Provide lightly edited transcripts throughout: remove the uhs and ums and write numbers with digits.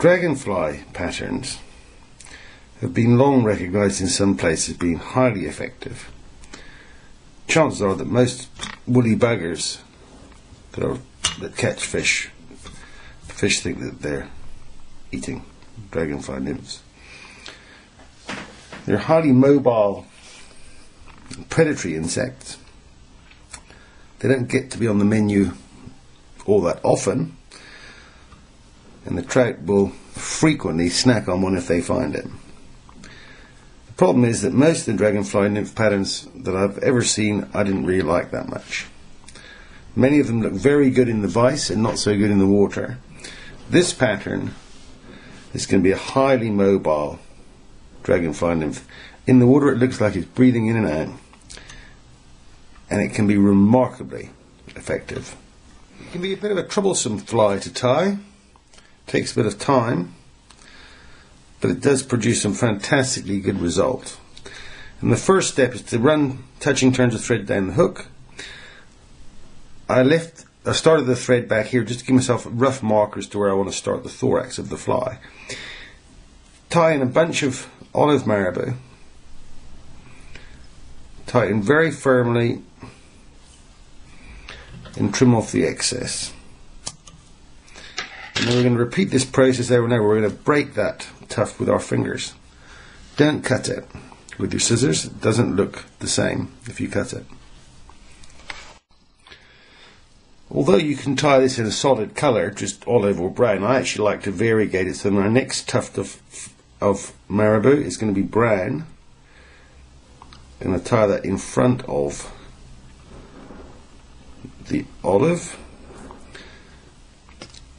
Dragonfly patterns have been long recognised in some places as being highly effective. Chances are that most woolly buggers that catch fish think that they're eating dragonfly nymphs. They're highly mobile, predatory insects. They don't get to be on the menu all that often, and the trout will frequently snack on one if they find it. The problem is that most of the dragonfly nymph patterns that I've ever seen I didn't really like that much. Many of them look very good in the vise and not so good in the water. This pattern is going to be a highly mobile dragonfly nymph. In the water it looks like it's breathing in and out, and it can be remarkably effective. It can be a bit of a troublesome fly to tie. Takes a bit of time, but it does produce some fantastically good results. And the first step is to run touching turns of thread down the hook. I started the thread back here just to give myself rough markers to where I want to start the thorax of the fly. Tie in a bunch of olive marabou. Tie it in very firmly and trim off the excess. And then we're going to repeat this process over and over. We're going to break that tuft with our fingers. Don't cut it with your scissors. It doesn't look the same if you cut it. Although you can tie this in a solid colour, just olive or brown, I actually like to variegate it. So my next tuft of marabou is going to be brown. I'm going to tie that in front of the olive.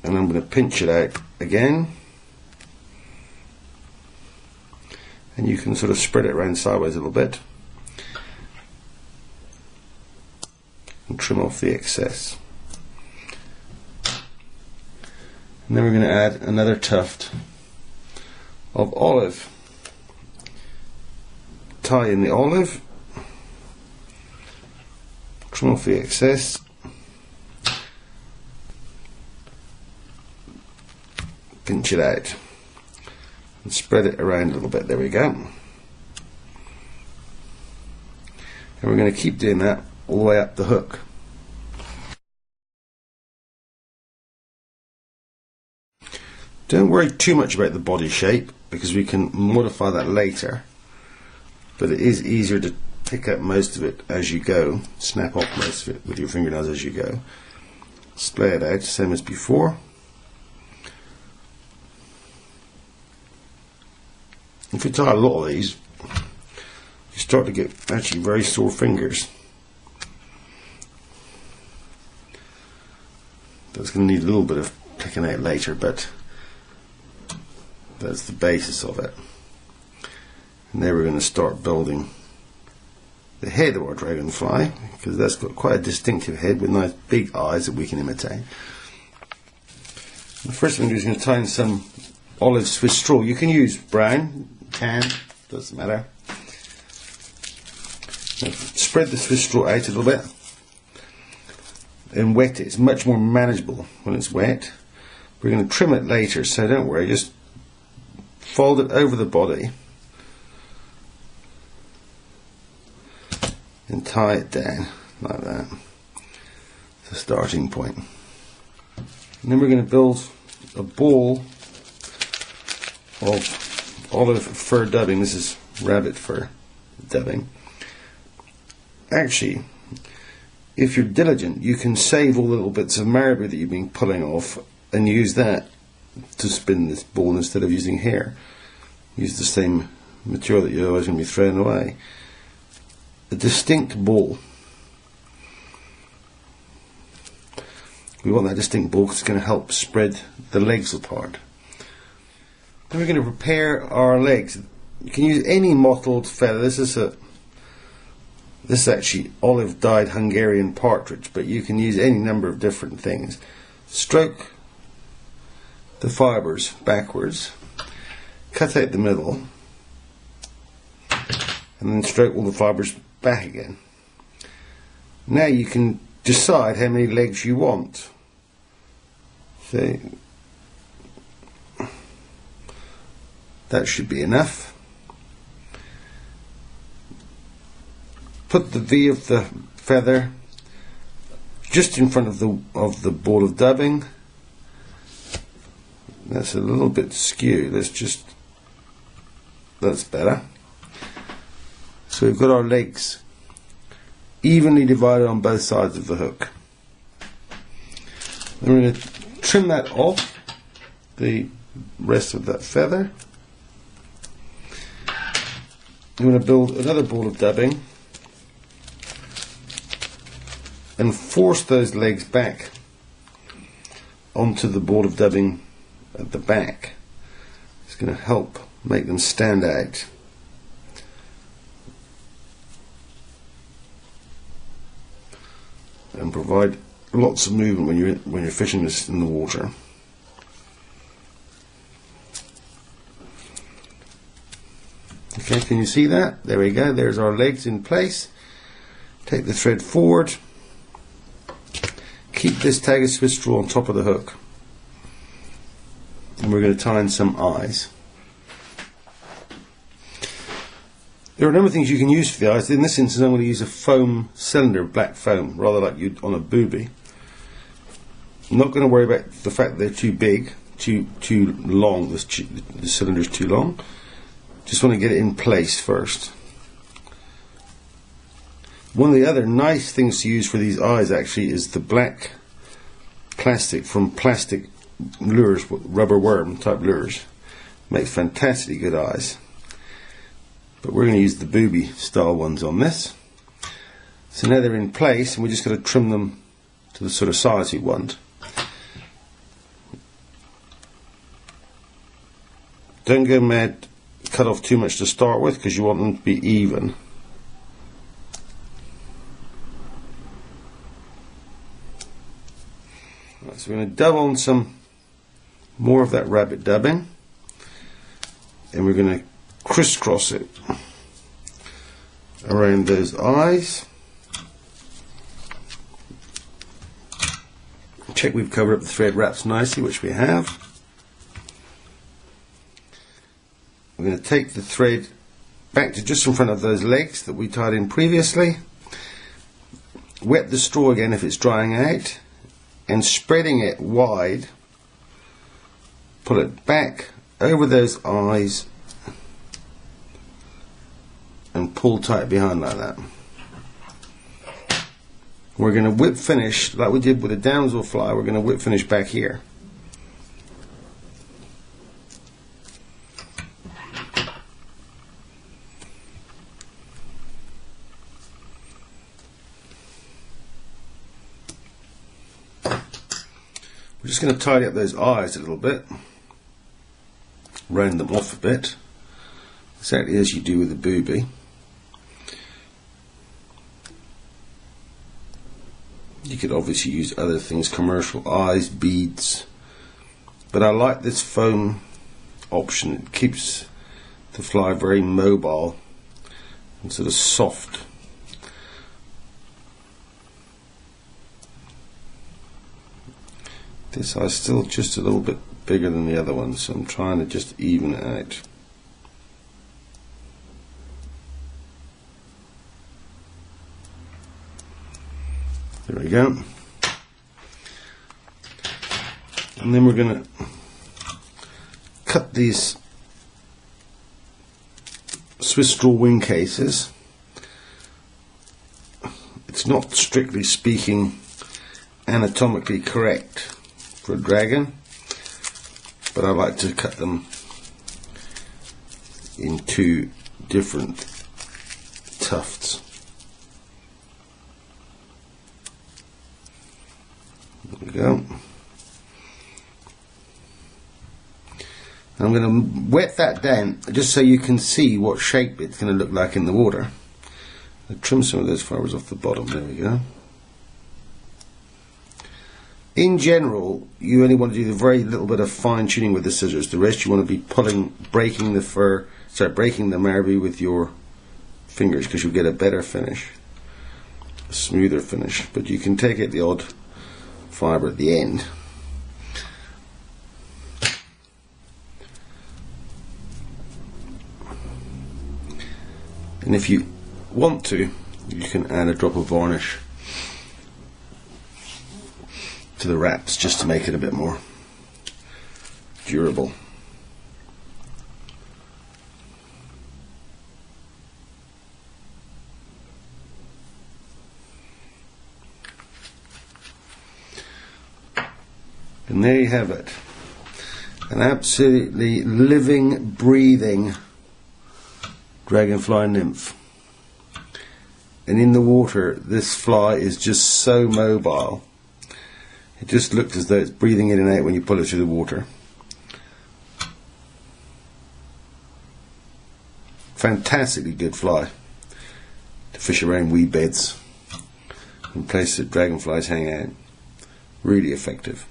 And I'm going to pinch it out again, and you can sort of spread it around sideways a little bit and trim off the excess. And then we're going to add another tuft of olive. Tie in the olive, trim off the excess, pinch it out and spread it around a little bit. There we go. And we're going to keep doing that all the way up the hook. Don't worry too much about the body shape because we can modify that later, but it is easier to pick up most of it as you go, snap off most of it with your fingernails as you go. Splay it out, same as before. If you tie a lot of these, you start to get actually very sore fingers. That's going to need a little bit of picking out later, but that's the basis of it. And then we're going to start building the head of our dragonfly, because that's got quite a distinctive head with nice big eyes that we can imitate. The first thing I'm going to do is going to tie in some olive Swiss straw. You can use brown, can, doesn't matter. Now, spread the Swiss straw out a little bit and wet it. It's much more manageable when it's wet. We're going to trim it later, so don't worry, just fold it over the body and tie it down like that. It's a starting point. And then we're going to build a ball of olive fur dubbing. This is rabbit fur dubbing. Actually, if you're diligent, you can save all the little bits of marabou that you've been pulling off and use that to spin this ball instead of using hair. Use the same material that you're always going to be throwing away. A distinct ball. We want that distinct ball because it's going to help spread the legs apart. Then we're going to prepare our legs. You can use any mottled feather. This is actually olive dyed Hungarian partridge, but you can use any number of different things. Stroke the fibres backwards, cut out the middle, and then stroke all the fibres back again. Now you can decide how many legs you want. So That should be enough. Put the V of the feather just in front of the ball of dubbing. That's a little bit skewed. That's better. So we've got our legs evenly divided on both sides of the hook. Then we're going to trim that off, the rest of that feather. I'm going to build another ball of dubbing and force those legs back onto the ball of dubbing at the back. It's going to help make them stand out. And provide lots of movement when you're fishing this in the water. Okay, can you see that? There we go, there's our legs in place. Take the thread forward. Keep this tag of Swiss straw on top of the hook. And we're going to tie in some eyes. There are a number of things you can use for the eyes. In this instance I'm going to use a foam cylinder, black foam, rather like you'd on a booby. I'm not going to worry about the fact that they're too big, too long, the cylinder's too long. Just want to get it in place first. One of the other nice things to use for these eyes actually is the black plastic from plastic lures, rubber worm type lures. Makes fantastically good eyes. But we're going to use the booby style ones on this. So now they're in place and we're just going to trim them to the sort of size you want. Don't go mad, cut off too much to start with because you want them to be even. Right, so we're going to dub on some more of that rabbit dubbing and we're going to crisscross it around those eyes. Check we've covered up the thread wraps nicely, which we have. We're going to take the thread back to just in front of those legs that we tied in previously. Wet the straw again if it's drying out, and spreading it wide, pull it back over those eyes and pull tight behind like that. We're going to whip finish like we did with a damsel fly. We're going to whip finish back here. We're just going to tidy up those eyes a little bit, round them off a bit, exactly as you do with the booby. You could obviously use other things, commercial eyes, beads, but I like this foam option. It keeps the fly very mobile and sort of soft. This eye's still just a little bit bigger than the other one, so I'm trying to just even it out. There we go. And then we're going to cut these Swiss straw wing cases. It's not strictly speaking anatomically correct for a dragon, but I like to cut them in two different tufts. There we go. I'm going to wet that down just so you can see what shape it's going to look like in the water. I'll trim some of those fibers off the bottom. There we go. In general, you only want to do a very little bit of fine tuning with the scissors. The rest you want to be breaking the marabou with your fingers, because you'll get a better finish, a smoother finish. But you can take out the odd fibre at the end. And if you want to, you can add a drop of varnish to the wraps just to make it a bit more durable. And there you have it. An absolutely living, breathing dragonfly nymph. And in the water, this fly is just so mobile. It just looks as though it's breathing in and out when you pull it through the water. Fantastically good fly to fish around weed beds and places that dragonflies hang out. Really effective.